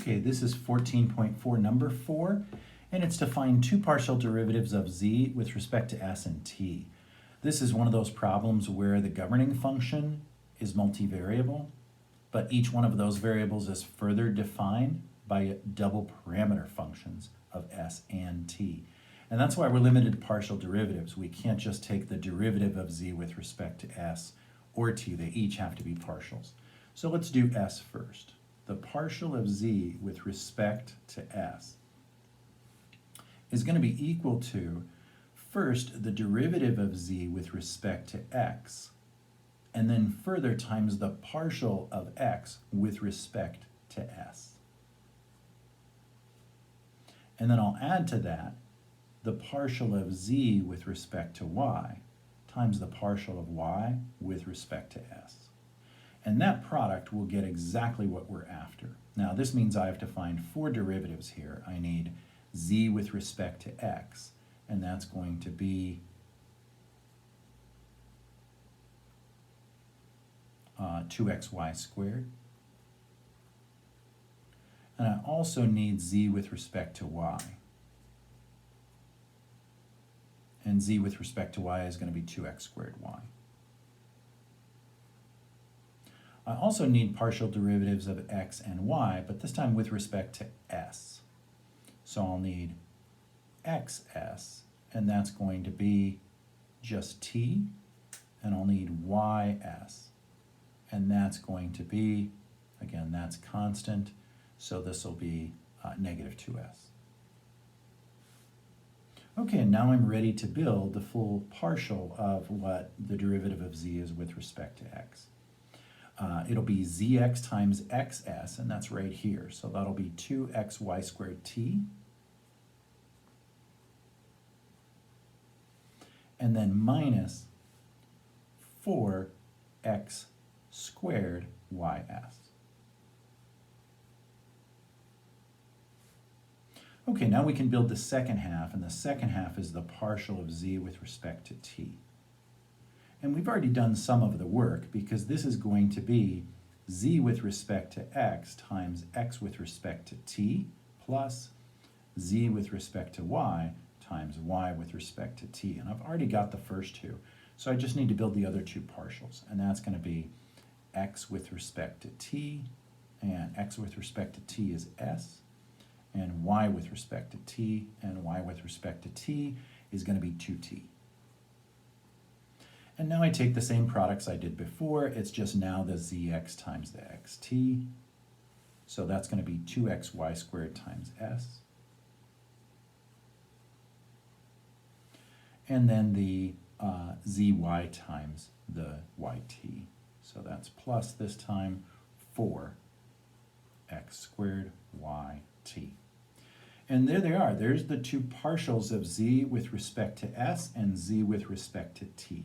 Okay, this is 14.4, number 4, and it's to find two partial derivatives of z with respect to s and t. This is one of those problems where the governing function is multivariable, but each one of those variables is further defined by double parameter functions of s and t. And that's why we're limited to partial derivatives. We can't just take the derivative of z with respect to s or t. They each have to be partials. So let's do s first. The partial of z with respect to s is going to be equal to, first, the derivative of z with respect to x, and then further times the partial of x with respect to s. And then I'll add to that the partial of z with respect to y times the partial of y with respect to s. And that product will get exactly what we're after. Now this means I have to find four derivatives here. I need z with respect to x, and that's going to be 2xy squared. And I also need z with respect to y. And z with respect to y is going to be 2x squared y. I also need partial derivatives of x and y, but this time with respect to s. So I'll need xs, and that's going to be just t, and I'll need ys, and that's going to be, again, that's constant, so this will be negative 2s. Okay, and now I'm ready to build the full partial of what the derivative of z is with respect to x. It'll be zx times xs, and that's right here. So that'll be 2xy squared t. And then minus 4x squared ys. Okay, now we can build the second half, and the second half is the partial of z with respect to t. And we've already done some of the work because this is going to be z with respect to x times x with respect to t plus z with respect to y times y with respect to t. And I've already got the first two, so I just need to build the other two partials. And that's going to be x with respect to t, and x with respect to t is s, and y with respect to t, and y with respect to t is going to be 2t. And now I take the same products I did before, it's just now the zx times the xt. So that's going to be 2xy squared times s. And then the zy times the yt. So that's plus this time 4x squared yt. And there they are. There's the two partials of z with respect to s and z with respect to t.